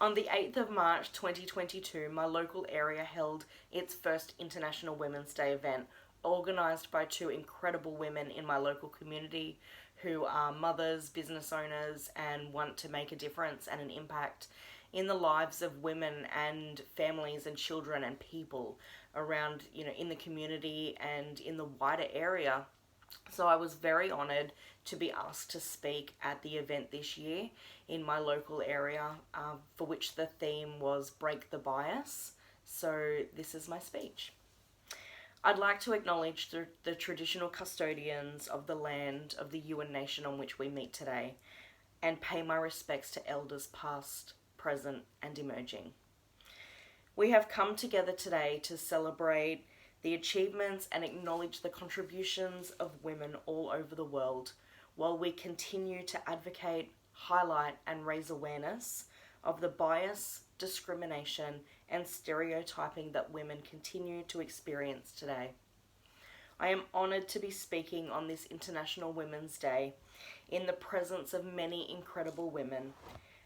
On the 8th of March 2022, my local area held its first International Women's Day event, organised by two incredible women in my local community who are mothers, business owners, and want to make a difference and an impact in the lives of women and families and children and people around, in the community and in the wider area. So I was very honoured to be asked to speak at the event this year in my local area, for which the theme was Break the Bias. So this is my speech. I'd like to acknowledge the traditional custodians of the land of the Yuin Nation on which we meet today, and pay my respects to elders past, present, and emerging. We have come together today to celebrate the achievements and acknowledge the contributions of women all over the world, while we continue to advocate, highlight, and raise awareness of the bias, discrimination, and stereotyping that women continue to experience today. I am honoured to be speaking on this International Women's Day in the presence of many incredible women,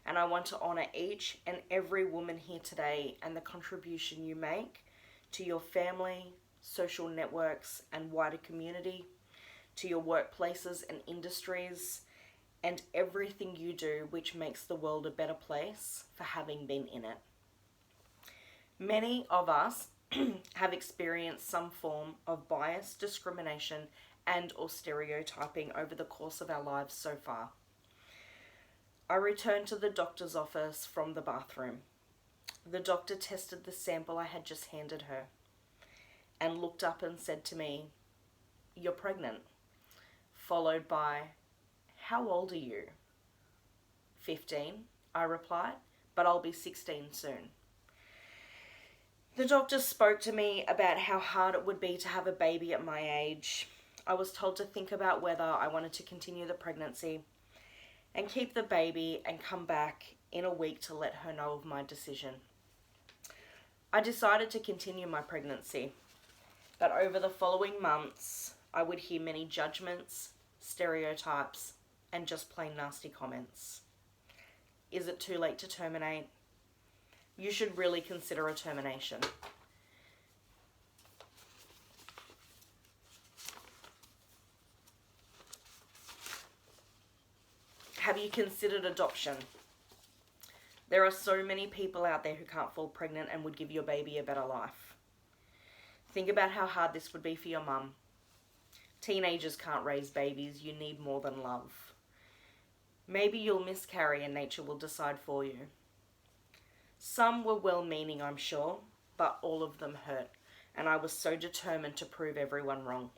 and I want to honour each and every woman here today and the contribution you make to your family, social networks, and wider community, to your workplaces and industries, and everything you do which makes the world a better place for having been in it. Many of us have experienced some form of bias, discrimination, and or stereotyping over the course of our lives so far. I returned to the doctor's office from the bathroom. The doctor tested the sample I had just handed her and looked up and said to me, "You're pregnant," followed by, "How old are you?" 15, I replied, "but I'll be 16 soon." The doctor spoke to me about how hard it would be to have a baby at my age. I was told to think about whether I wanted to continue the pregnancy and keep the baby and come back in a week to let her know of my decision. I decided to continue my pregnancy, but over the following months, I would hear many judgments, stereotypes, and just plain nasty comments. Is it too late to terminate? You should really consider a termination. Have you considered adoption? There are so many people out there who can't fall pregnant and would give your baby a better life. Think about how hard this would be for your mum. Teenagers can't raise babies. You need more than love. Maybe you'll miscarry and nature will decide for you. Some were well-meaning, I'm sure, but all of them hurt, and I was so determined to prove everyone wrong.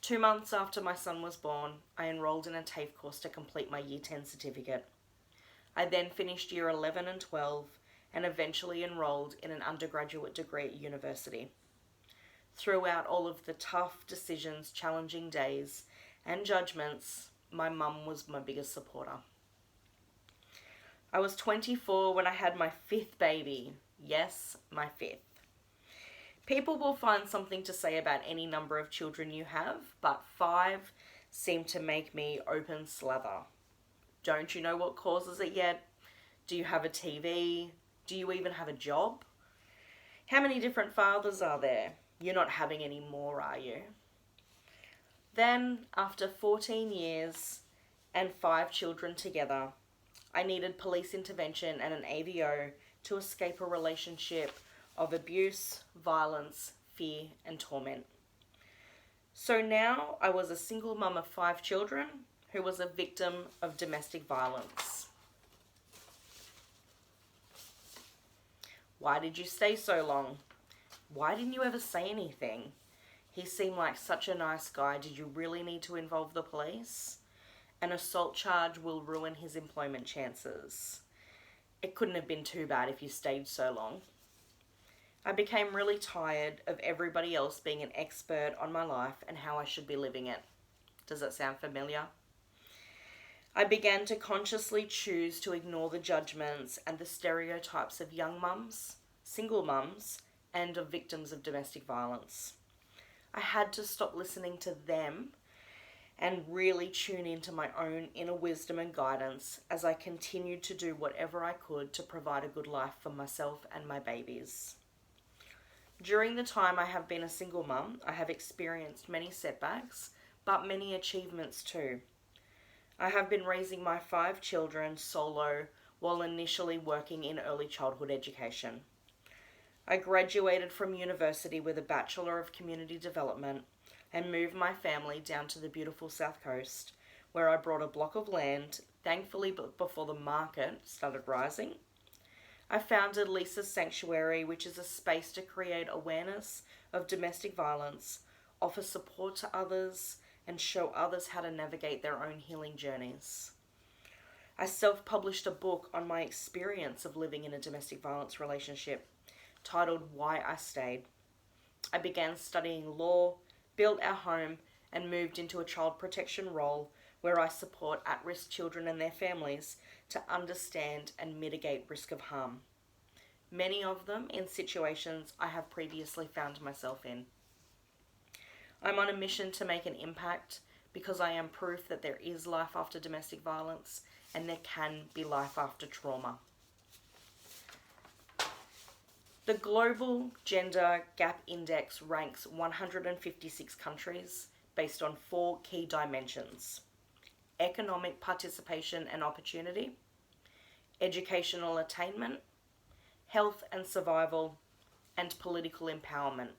2 months after my son was born, I enrolled in a TAFE course to complete my Year 10 certificate. I then finished Year 11 and 12 and eventually enrolled in an undergraduate degree at university. Throughout all of the tough decisions, challenging days, and judgments, my mum was my biggest supporter. I was 24 when I had my 5th baby. Yes, my 5th. People will find something to say about any number of children you have, but 5 seem to make me open slather. Don't you know what causes it yet? Do you have a TV? Do you even have a job? How many different fathers are there? You're not having any more, are you? Then, after 14 years and 5 children together, I needed police intervention and an AVO to escape a relationship of abuse, violence, fear, and torment. So now I was a single mum of 5 children who was a victim of domestic violence. Why did you stay so long? Why didn't you ever say anything? He seemed like such a nice guy. Did you really need to involve the police? An assault charge will ruin his employment chances. It couldn't have been too bad if you stayed so long. I became really tired of everybody else being an expert on my life and how I should be living it. Does that sound familiar? I began to consciously choose to ignore the judgments and the stereotypes of young mums, single mums, and of victims of domestic violence. I had to stop listening to them and really tune into my own inner wisdom and guidance as I continued to do whatever I could to provide a good life for myself and my babies. During the time I have been a single mum, I have experienced many setbacks, but many achievements too. I have been raising my 5 children solo while initially working in early childhood education. I graduated from university with a Bachelor of Community Development and moved my family down to the beautiful South Coast, where I bought a block of land, thankfully before the market started rising. I founded Lisa's Sanctuary, which is a space to create awareness of domestic violence, offer support to others, and show others how to navigate their own healing journeys. I self-published a book on my experience of living in a domestic violence relationship, titled Why I Stayed. I began studying law, built our home, and moved into a child protection role where I support at-risk children and their families to understand and mitigate risk of harm. Many of them in situations I have previously found myself in. I'm on a mission to make an impact because I am proof that there is life after domestic violence and there can be life after trauma. The Global Gender Gap Index ranks 156 countries based on 4 key dimensions: economic participation and opportunity, educational attainment, health and survival, and political empowerment.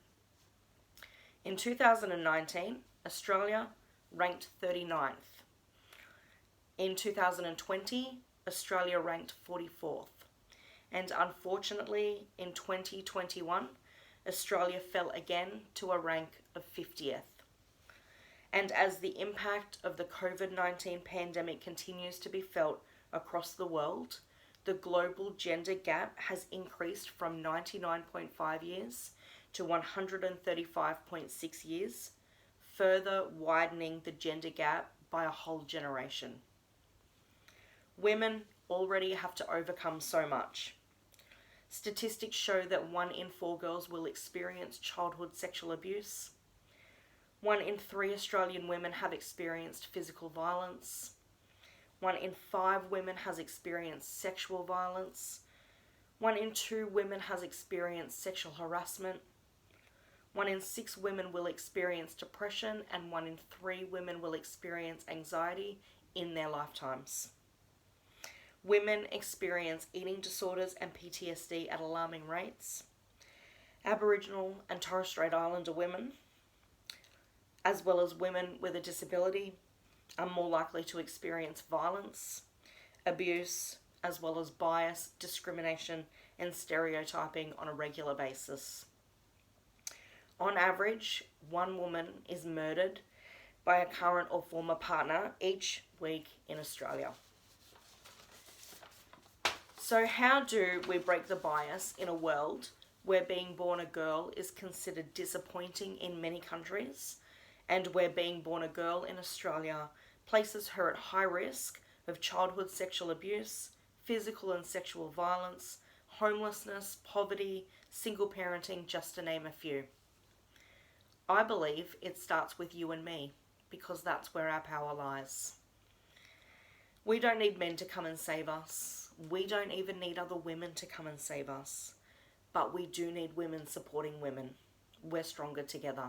In 2019, Australia ranked 39th. In 2020, Australia ranked 44th. And unfortunately, in 2021, Australia fell again to a rank of 50th. And as the impact of the COVID-19 pandemic continues to be felt across the world, the global gender gap has increased from 99.5 years to 135.6 years, further widening the gender gap by a whole generation. Women already have to overcome so much. Statistics show that 1 in 4 girls will experience childhood sexual abuse. 1 in 3 Australian women have experienced physical violence. 1 in 5 women has experienced sexual violence. 1 in 2 women has experienced sexual harassment. 1 in 6 women will experience depression, and 1 in 3 women will experience anxiety in their lifetimes. Women experience eating disorders and PTSD at alarming rates. Aboriginal and Torres Strait Islander women, as well as women with a disability, are more likely to experience violence, abuse, as well as bias, discrimination, and stereotyping on a regular basis. On average, 1 woman is murdered by a current or former partner each week in Australia. So how do we break the bias in a world where being born a girl is considered disappointing in many countries, and where being born a girl in Australia places her at high risk of childhood sexual abuse, physical and sexual violence, homelessness, poverty, single parenting, just to name a few? I believe it starts with you and me, because that's where our power lies. We don't need men to come and save us. We don't even need other women to come and save us. But we do need women supporting women. We're stronger together.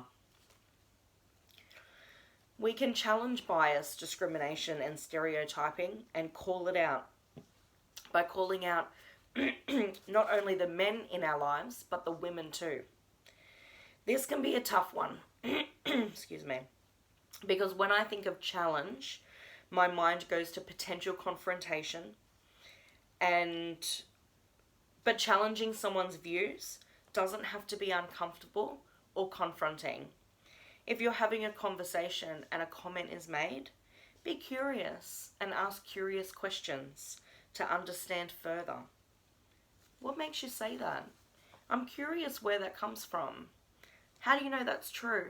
We can challenge bias, discrimination, and stereotyping and call it out by calling out not only the men in our lives, but the women too. This can be a tough one, excuse me, because when I think of challenge, my mind goes to potential confrontation, but challenging someone's views doesn't have to be uncomfortable or confronting. If you're having a conversation and a comment is made, be curious and ask curious questions to understand further. What makes you say that? I'm curious where that comes from. How do you know that's true?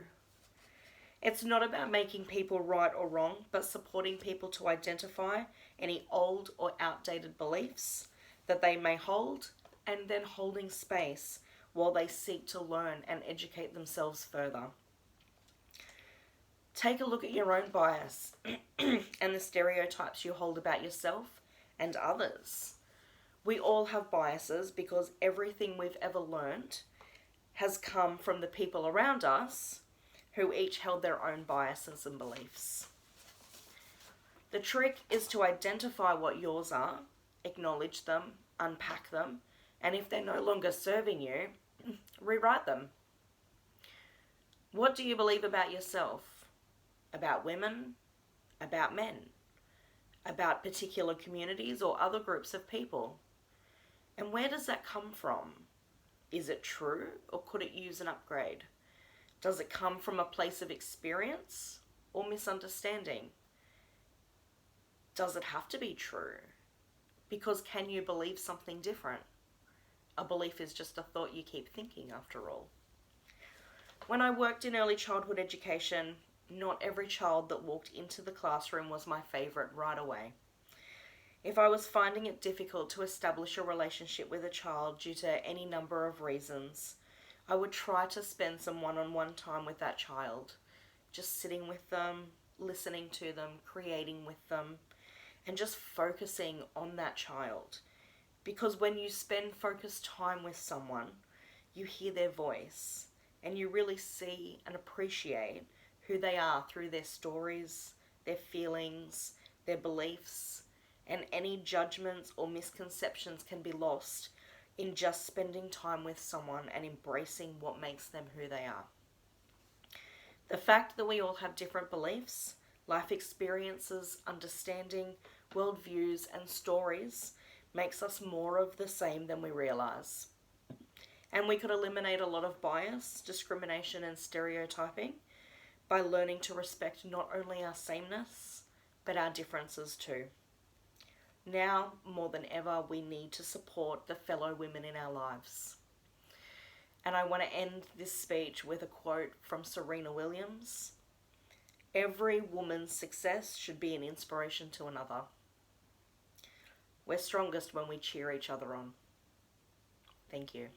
It's not about making people right or wrong, but supporting people to identify any old or outdated beliefs that they may hold, and then holding space while they seek to learn and educate themselves further. Take a look at your own bias and the stereotypes you hold about yourself and others. We all have biases because everything we've ever learned has come from the people around us who each held their own biases and beliefs. The trick is to identify what yours are, acknowledge them, unpack them, and if they're no longer serving you, rewrite them. What do you believe about yourself? About women? About men? About particular communities or other groups of people? And where does that come from? Is it true or could it use an upgrade? Does it come from a place of experience or misunderstanding? Does it have to be true? Because can you believe something different? A belief is just a thought you keep thinking, after all. When I worked in early childhood education, not every child that walked into the classroom was my favourite right away. If I was finding it difficult to establish a relationship with a child due to any number of reasons, I would try to spend some one-on-one time with that child, just sitting with them, listening to them, creating with them, and just focusing on that child. Because when you spend focused time with someone, you hear their voice and you really see and appreciate who they are through their stories, their feelings, their beliefs, and any judgments or misconceptions can be lost in just spending time with someone and embracing what makes them who they are. The fact that we all have different beliefs, life experiences, understanding, worldviews, and stories makes us more of the same than we realize. And we could eliminate a lot of bias, discrimination, and stereotyping by learning to respect not only our sameness, but our differences too. Now, more than ever, we need to support the fellow women in our lives. And I want to end this speech with a quote from Serena Williams. Every woman's success should be an inspiration to another. We're strongest when we cheer each other on. Thank you.